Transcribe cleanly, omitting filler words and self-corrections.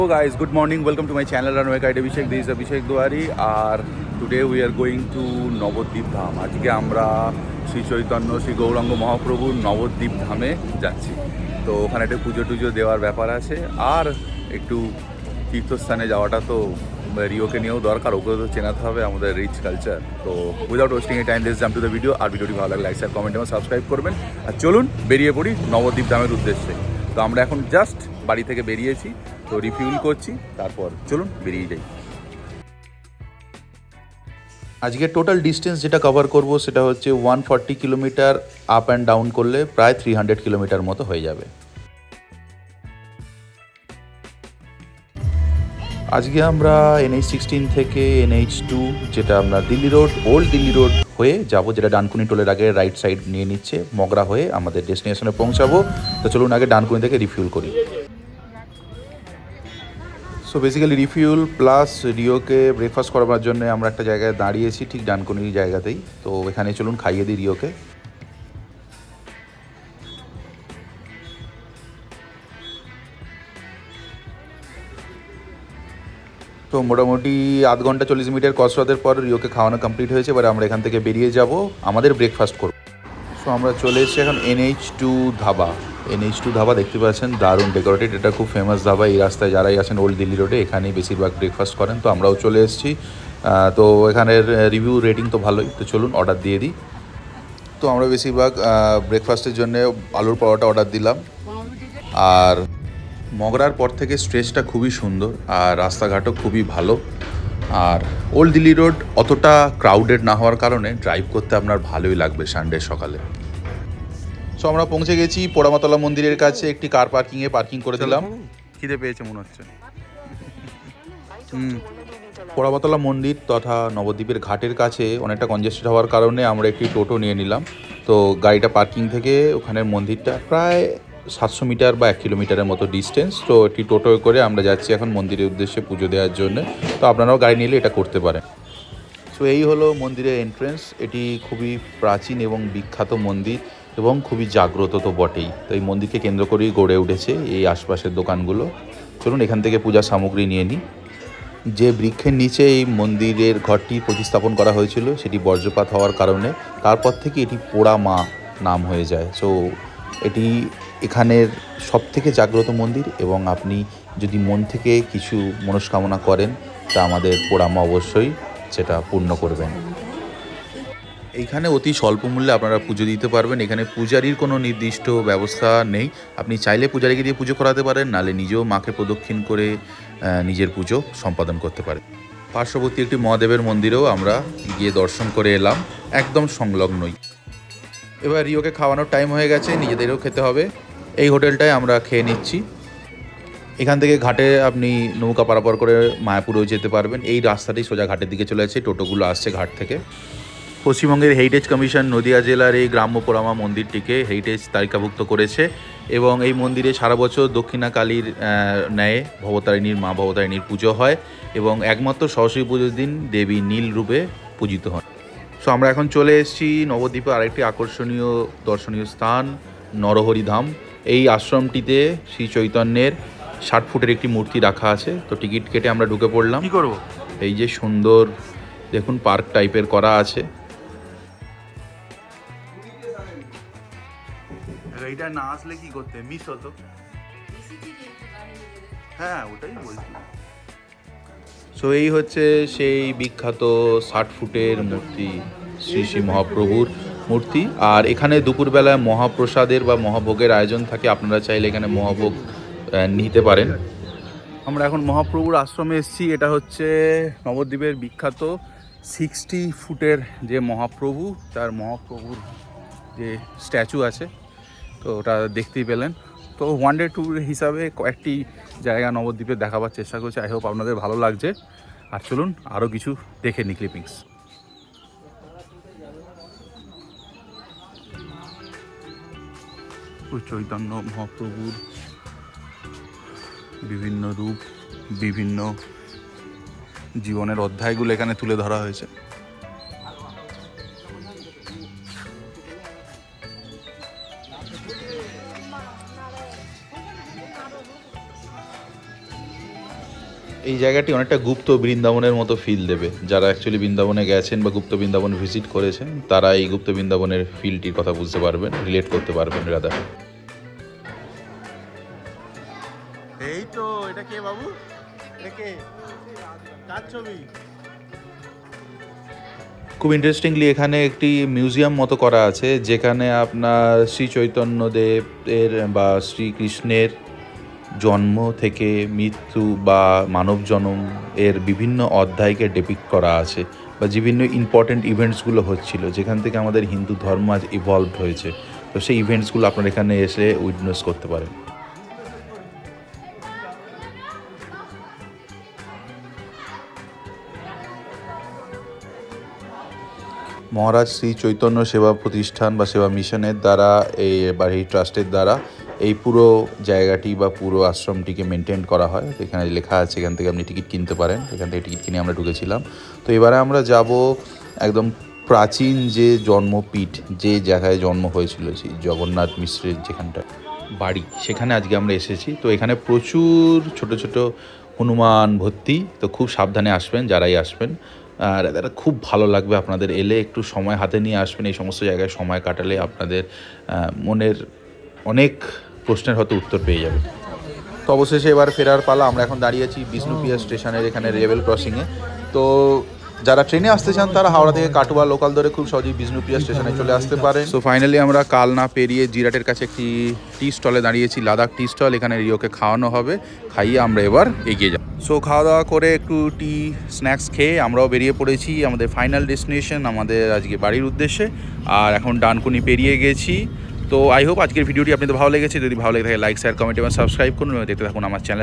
Hello guys, good morning. Welcome to my channel Runway Guide Abhishek. This is Abhishek Duari. Today we are going to Nabadwip ধাম. আজকে আমরা শ্রী চৈতন্য শ্রী গৌরাঙ্গ মহাপ্রভুর নবদ্বীপ ধামে যাচ্ছি. তো ওখানে একটা পুজো টুজো দেওয়ার ব্যাপার আছে আর একটু তীর্থস্থানে যাওয়াটা তো রিওকে নিয়েও দরকার, ওকে তো চেনাতে হবে আমাদের রিচ কালচার. তো without wasting a time let's jump to the video. আর ভিডিওটি ভালো লাগলে লাইক শেয়ার কমেন্ট এবং সাবস্ক্রাইব করবেন. আর চলুন বেরিয়ে পড়ি নবদ্বীপ ধামের উদ্দেশ্যে. তো আমরা এখন জাস্ট বাড়ি থেকে বেরিয়েছি, তো রিফিউল করছি, তারপর চলুন বেরিয়ে যাই. আজকে টোটাল ডিস্টেন্স যেটা কভার করব সেটা হচ্ছে 140 কিলোমিটার. আপ অ্যান্ড ডাউন করলে প্রায় 300 কিলোমিটার মতো হয়ে যাবে. আজকে আমরা NH16 থেকে NH2 যেটা আমরা Delhi road, old Delhi road হয়ে যাব, যেটা ডানকুনি টোলের আগে রাইট সাইড নিয়ে নিচ্ছে, মগরা হয়ে আমাদের ডেস্টিনেশনে পৌঁছাবো. তো চলুন আগে ডানকুনি থেকে রিফিউল করি. সো বেসিক্যালি রিফিউল প্লাস রিওকে ব্রেকফাস্ট করাবার জন্য আমরা একটা জায়গায় দাঁড়িয়েছি, ঠিক ডানকুনির জায়গাতেই. তো এখানে চলুন খাইয়ে দিই রিওকে. তো মোটামুটি আধ ঘন্টা 40 মিনিটের কসরতের পর রিওকে খাওয়ানো কমপ্লিট হয়েছে. এবার আমরা এখান থেকে বেরিয়ে যাব, আমাদের ব্রেকফাস্ট করব. সো আমরা চলে এসেছি এখন NH2 ধাবা. NH2 ধাবা দেখতে পাচ্ছেন, দারুণ ডেকোরেটেড. এটা খুব ফেমাস ধাবা. এই রাস্তায় যারাই আসেন ওল্ড দিল্লি রোডে এখানেই বেশিরভাগ ব্রেকফাস্ট করেন. তো আমরাও চলে এসেছি. তো এখানের রিভিউ রেটিং তো ভালোই. তো চলুন অর্ডার দিয়ে দিই. তো আমরা বেশিরভাগ ব্রেকফাস্টের জন্য আলুর পরোটা অর্ডার দিলাম. আর মগরার পর থেকে স্ট্রেচটা খুবই সুন্দর আর রাস্তাঘাটও খুবই ভালো. আর ওল্ড দিল্লি রোড অতটা ক্রাউডেড না হওয়ার কারণে ড্রাইভ করতে আপনার ভালোই লাগবে সানডে সকালে. সো আমরা পৌঁছে গেছি পোড়ামাতলা মন্দিরের কাছে. একটি কার পার্কিংয়ে পার্কিং করে দিলাম. খিদে পেয়েছে মনে হচ্ছে. পোড়ামাতলা মন্দির তথা নবদ্বীপের ঘাটের কাছে অনেকটা কনজেস্টেড হওয়ার কারণে আমরা একটি টোটো নিয়ে নিলাম. তো গাড়িটা পার্কিং থেকে ওখানের মন্দিরটা প্রায় 700 মিটার বা 1 কিলোমিটারের মতো ডিস্টেন্স. তো একটি টোটো করে আমরা যাচ্ছি এখন মন্দিরের উদ্দেশ্যে পুজো দেওয়ার জন্য. তো আপনারাও গাড়ি নিলে এটা করতে পারেন. সো এই হলো মন্দিরের এন্ট্রেন্স. এটি খুবই প্রাচীন এবং বিখ্যাত মন্দির এবং খুবই জাগ্রত তো বটেই. তো এই মন্দিরকে কেন্দ্র করেই গড়ে উঠেছে এই আশপাশের দোকানগুলো. চলুন এখান থেকে পূজার সামগ্রী নিয়ে নিই. যে বৃক্ষের নিচে এই মন্দিরের ঘরটি প্রতিস্থাপন করা হয়েছিল সেটি বজ্রপাত হওয়ার কারণে তারপর থেকে এটি পোড়া মা নাম হয়ে যায়. সো এটি এখানের সবথেকে জাগ্রত মন্দির এবং আপনি যদি মন থেকে কিছু মনস্কামনা করেন তা আমাদের পোড়া মা অবশ্যই সেটা পূর্ণ করবেন. এইখানে অতি স্বল্প মূল্যে আপনারা পুজো দিতে পারবেন. এখানে পূজারীর কোনো নির্দিষ্ট ব্যবস্থা নেই. আপনি চাইলে পূজারীকে দিয়ে পুজো করাতে পারেন, নাহলে নিজেও মাকে প্রদক্ষিণ করে নিজের পুজো সম্পাদন করতে পারেন. পার্শ্ববর্তী একটি মহাদেবের মন্দিরেও আমরা গিয়ে দর্শন করে এলাম, একদম সংলগ্নই. এবার রিওকে খাওয়ানোর টাইম হয়ে গেছে, নিজেদেরও খেতে হবে. এই হোটেলটায় আমরা খেয়ে নিচ্ছি. এখান থেকে ঘাটে আপনি নৌকা পারাপার করে মায়াপুরেও যেতে পারবেন. এই রাস্তাটি সোজা ঘাটের দিকে চলে যাচ্ছে, টোটোগুলো আসছে ঘাট থেকে. পশ্চিমবঙ্গের হেরিটেজ কমিশন নদিয়া জেলার এই গ্রাম্য পোড়ামা মন্দিরটিকে হেরিটেজ তালিকাভুক্ত করেছে এবং এই মন্দিরে সারা বছর দক্ষিণা কালীর ন্যায় ভবতারিণীর মা ভবতারিণীর পুজো হয় এবং একমাত্র সরস্বতী পুজোর দিন দেবী নীল রূপে পূজিত হন. সো আমরা এখন চলে এসেছি নবদ্বীপে আরেকটি আকর্ষণীয় দর্শনীয় স্থান নরহরি ধাম. এই আশ্রমটিতে শ্রী চৈতন্যের 60 ফুটের একটি মূর্তি রাখা আছে. তো টিকিট কেটে আমরা ঢুকে পড়লাম. কী করবো, এই যে সুন্দর দেখুন পার্ক টাইপের করা আছে. এইটা না আসলে কি করতে মিস হতো. হ্যাঁ ওটাই বলছি. সো এই হচ্ছে সেই বিখ্যাত 60 ফুটের মূর্তি, শ্রী শ্রী মহাপ্রভুর মূর্তি. আর এখানে দুপুরবেলায় মহাপ্রসাদের বা মহাভোগের আয়োজন থাকে. আপনারা চাইলে এখানে মহাভোগ নিতে পারেন. আমরা এখন মহাপ্রভুর আশ্রমে এসেছি. এটা হচ্ছে নবদ্বীপের বিখ্যাত 60 ফুটের যে মহাপ্রভু, তার মহাপ্রভুর যে স্ট্যাচু আছে, তো ওটা দেখতেই পেলেন. তো ওয়ান ডে ট্যুর হিসাবে কয়েকটি জায়গা নবদ্বীপে দেখাবার চেষ্টা করছি. আই হোপ আপনাদের ভালো লাগছে. আর চলুন আরও কিছু দেখে নি ক্লিপিংস. চৈতন্য মহাপ্রভুর বিভিন্ন রূপ, বিভিন্ন জীবনের অধ্যায়গুলো এখানে তুলে ধরা হয়েছে. এই জায়গাটি অনেকটা গুপ্ত বৃন্দাবনের মতো ফিল দেবে। যারা অ্যাকচুয়ালি বৃন্দাবনে গেছেন বা গুপ্ত বৃন্দাবন ভিজিট করেছেন তারা এই গুপ্ত বৃন্দাবনের ফিলটির কথা বুঝতে পারবেন, রিলেট করতে পারবেন রাদা। এই তো এটা কে বাবু? এটা কে? কার ছবি? খুব ইন্টারেস্টিংলি এখানে একটি মিউজিয়াম মতো করা আছে, যেখানে আপনার শ্রী চৈতন্যদেব এর বা শ্রীকৃষ্ণের জন্ম থেকে মৃত্যু বা মানব জন্ম এর বিভিন্ন অধ্যায়কে ডেপিক্ট করা আছে, বা বিভিন্ন ইম্পর্ট্যান্ট ইভেন্টসগুলো হচ্ছিল যেখান থেকে আমাদের হিন্দু ধর্ম আজ ইভলভড হয়েছে। তো সেই ইভেন্টসগুলো আপনারা এখানে এসে উইটনেস করতে পারেন। মহারাজ শ্রী চৈতন্য সেবা প্রতিষ্ঠান বা সেবা মিশনের দ্বারা এই ট্রাস্টের দ্বারা এই পুরো জায়গাটি বা পুরো আশ্রমটিকে মেনটেন করা হয়। এখানে লেখা আছে, এখান থেকে আপনি টিকিট কিনতে পারেন। এখান থেকে টিকিট কিনে আমরা ঢুকেছিলাম। তো এবারে আমরা যাব একদম প্রাচীন যে জন্মপীঠ, যে জায়গায় জন্ম হয়েছিল, সেই জগন্নাথ মিশ্রের যেখানটা বাড়ি, সেখানে আজকে আমরা এসেছি। তো এখানে প্রচুর ছোট ছোট হনুমান ভর্তি। তো খুব সাবধানে আসবেন যারাই আসবেন, আর এটা খুব ভালো লাগবে আপনাদের। এলে একটু সময় হাতে নিয়ে আসবেন, এই সমস্ত জায়গায় সময় কাটালে আপনাদের মনের অনেক প্রশ্নের হয়তো উত্তর পেয়ে যাবে। তো অবশেষে এবার ফেরার পালা। আমরা এখন দাঁড়িয়ে আছি বিষ্ণুপ্রিয়া স্টেশনের এখানে লেভেল ক্রসিংয়ে। তো যারা ট্রেনে আসতে চান তারা হাওড়া থেকে কাটোয়া লোকাল ধরে খুব সহজেই বিষ্ণুপ্রিয়া স্টেশনে চলে আসতে পারেন। সো ফাইনালি আমরা কালনা পেরিয়ে জিরাটের কাছে একটি টি স্টলে দাঁড়িয়েছি, লাদাখ টি স্টল। এখানে রিওকে খাওয়ানো হবে, খাইয়ে আমরা এবার এগিয়ে যাব। সো খাওয়া দাওয়া করে একটু টি স্ন্যাক্স খেয়ে আমরাও বেরিয়ে পড়েছি আমাদের ফাইনাল ডেস্টিনেশন, আমাদের আজকে বাড়ির উদ্দেশ্যে। আর এখন ডানকুনি পেরিয়ে গেছি। তো আই হোপ আজকের ভিডিওটি আপনাদের ভালো লেগেছে। যদি ভালো লেগে থাকে লাইক, শেয়ার, কমেন্ট এবং সাবস্ক্রাইব করুন এবং দেখতে থাকুন আমার চ্যানেল।